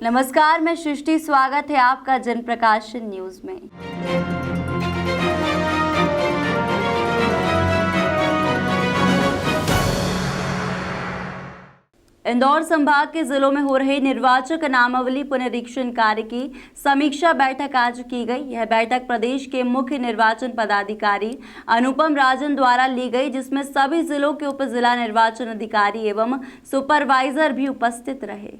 नमस्कार, मैं सृष्टि। स्वागत है आपका जनप्रकाशन न्यूज में। इंदौर संभाग के जिलों में हो रहे निर्वाचक नामावली पुनरीक्षण कार्य की समीक्षा बैठक आज की गई। यह बैठक प्रदेश के मुख्य निर्वाचन पदाधिकारी अनुपम राजन द्वारा ली गई, जिसमें सभी जिलों के उप जिला निर्वाचन अधिकारी एवं सुपरवाइजर भी उपस्थित रहे।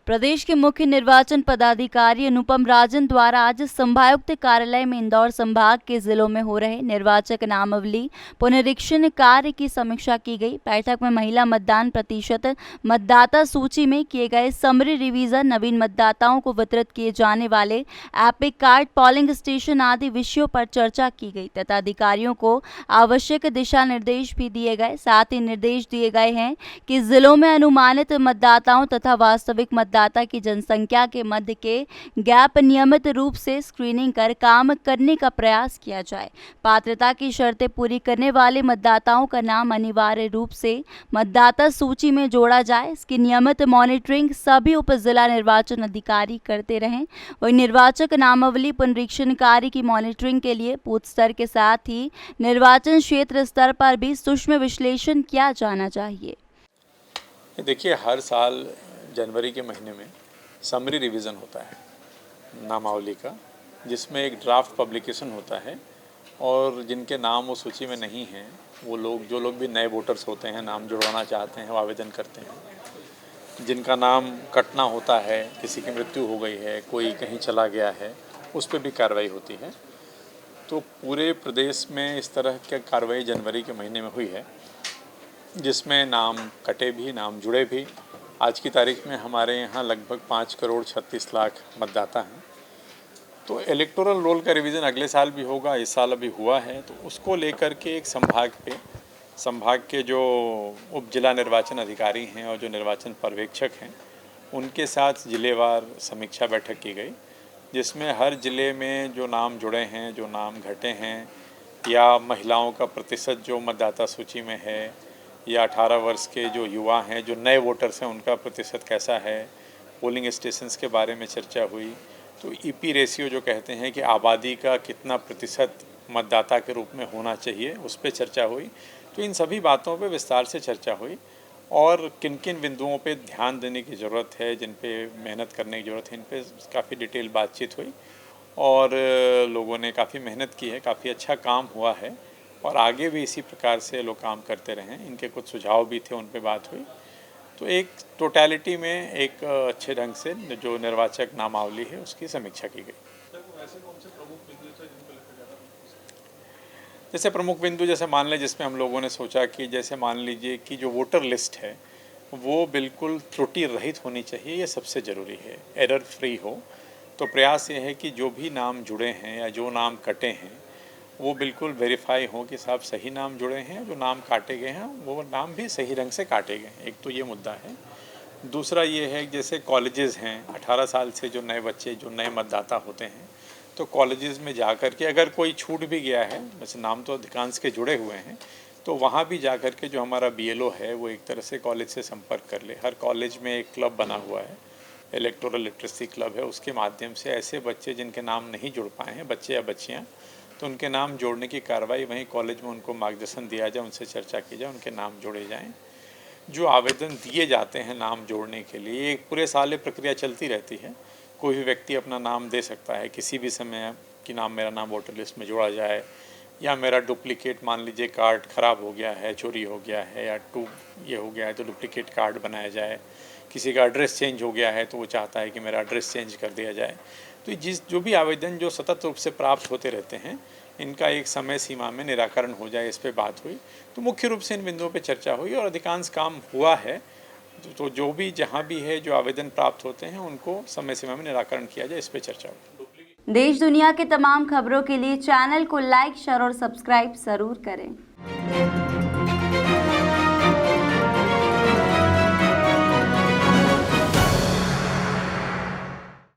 प्रदेश के मुख्य निर्वाचन पदाधिकारी अनुपम राजन द्वारा आज संभायुक्त कार्यालय में इंदौर संभाग के जिलों में हो रहे निर्वाचक नामावली पुनरीक्षण कार्य की समीक्षा की गई। बैठक में महिला मतदान प्रतिशत, मतदाता सूची में किए गए समरी रिवीजन, नवीन मतदाताओं को वितरित किए जाने वाले एपिक कार्ड, पोलिंग स्टेशन आदि विषयों पर चर्चा की गई तथा अधिकारियों को आवश्यक दिशा निर्देश भी दिए गए। साथ ही निर्देश दिए गए हैं कि जिलों में अनुमानित मतदाताओं तथा वास्तविक मतदाता की जनसंख्या के मध्य के गैप नियमित रूप से स्क्रीनिंग कर काम करने का प्रयास किया जाए। पात्रता की शर्तें पूरी करने वाले मतदाताओं का नाम अनिवार्य रूप से मतदाता सूची में जोड़ा जाए। इसकी नियमित मॉनिटरिंग सभी उप जिला निर्वाचन अधिकारी करते रहें। वही निर्वाचक नामावली पुनरीक्षण कार्य की मॉनिटरिंग के लिए बूथ स्तर के साथ ही निर्वाचन क्षेत्र स्तर पर भी सूक्ष्म विश्लेषण किया जाना चाहिए। देखिए, हर साल जनवरी के महीने में समरी रिवीजन होता है नामावली का, जिसमें एक ड्राफ्ट पब्लिकेशन होता है और जिनके नाम वो सूची में नहीं हैं, वो लोग, जो लोग भी नए वोटर्स होते हैं, नाम जुड़वाना चाहते हैं, वो आवेदन करते हैं। जिनका नाम कटना होता है, किसी की मृत्यु हो गई है, कोई कहीं चला गया है, उस पर भी कार्रवाई होती है। तो पूरे प्रदेश में इस तरह की कार्रवाई जनवरी के महीने में हुई है, जिसमें नाम कटे भी, नाम जुड़े भी। आज की तारीख में हमारे यहाँ लगभग 5,36,00,000 मतदाता हैं। तो इलेक्टोरल रोल का रिवीजन अगले साल भी होगा, इस साल अभी हुआ है। तो उसको लेकर के एक संभाग के जो उप जिला निर्वाचन अधिकारी हैं और जो निर्वाचन पर्यवेक्षक हैं, उनके साथ जिलेवार समीक्षा बैठक की गई, जिसमें हर ज़िले में जो नाम जुड़े हैं, जो नाम घटे हैं, या महिलाओं का प्रतिशत जो मतदाता सूची में है, या 18 वर्ष के जो युवा हैं, जो नए वोटर्स हैं, उनका प्रतिशत कैसा है, पोलिंग स्टेशंस के बारे में चर्चा हुई। तो ईपी रेशियो जो कहते हैं कि आबादी का कितना प्रतिशत मतदाता के रूप में होना चाहिए, उस पर चर्चा हुई। तो इन सभी बातों पे विस्तार से चर्चा हुई और किन किन बिंदुओं पे ध्यान देने की ज़रूरत है, जिन पे मेहनत करने की ज़रूरत है, इन पे काफ़ी डिटेल बातचीत हुई और लोगों ने काफ़ी मेहनत की है, काफ़ी अच्छा काम हुआ है और आगे भी इसी प्रकार से लोग काम करते रहें। इनके कुछ सुझाव भी थे, उन पे बात हुई। तो एक टोटलिटी में एक अच्छे ढंग से जो निर्वाचक नामावली है उसकी समीक्षा की गई। जैसे प्रमुख बिंदु, जैसे मान लें, जिसमें हम लोगों ने सोचा कि जैसे मान लीजिए कि जो वोटर लिस्ट है वो बिल्कुल त्रुटि रहित होनी चाहिए, ये सबसे ज़रूरी है, एरर फ्री हो। तो प्रयास ये है कि जो भी नाम जुड़े हैं या जो नाम कटे हैं वो बिल्कुल वेरीफाई हो कि साहब सही नाम जुड़े हैं, जो नाम काटे गए हैं वो नाम भी सही ढंग से काटे गए हैं। एक तो ये मुद्दा है। दूसरा ये है कि जैसे कॉलेजेस हैं, 18 साल से जो नए बच्चे, जो नए मतदाता होते हैं, तो कॉलेजेस में जा कर के अगर कोई छूट भी गया है, वैसे नाम तो अधिकांश के जुड़े हुए हैं, तो वहाँ भी जा कर के जो हमारा BLO है वो एक तरह से कॉलेज से संपर्क कर ले। हर कॉलेज में एक क्लब बना हुआ है, इलेक्टोरल लिटरेसी क्लब है, उसके माध्यम से ऐसे बच्चे जिनके नाम नहीं जुड़ पाए हैं, बच्चे या बच्चियाँ, तो उनके नाम जोड़ने की कार्रवाई वहीं कॉलेज में उनको मार्गदर्शन दिया जाए, उनसे चर्चा की जाए, उनके नाम जोड़े जाएं। जो आवेदन दिए जाते हैं नाम जोड़ने के लिए, एक पूरे साल प्रक्रिया चलती रहती है। कोई भी व्यक्ति अपना नाम दे सकता है किसी भी समय कि मेरा नाम वोटर लिस्ट में जोड़ा जाए, या मेरा डुप्लीकेट, मान लीजिए कार्ड ख़राब हो गया है, चोरी हो गया है, या ये हो गया है तो डुप्लीकेट कार्ड बनाया जाए। किसी का एड्रेस चेंज हो गया है तो वो चाहता है कि मेरा एड्रेस चेंज कर दिया जाए। तो जो भी आवेदन जो सतत रूप से प्राप्त होते रहते हैं, इनका एक समय सीमा में निराकरण हो जाए, इस पे बात हुई। तो मुख्य रूप से इन बिंदुओं पे चर्चा हुई और अधिकांश काम हुआ है। तो जो भी जहाँ भी है जो आवेदन प्राप्त होते हैं उनको समय सीमा में निराकरण किया जाए, इस पे चर्चा हुई। देश दुनिया के तमाम खबरों के लिए चैनल को लाइक, शेयर और सब्सक्राइब जरूर करें।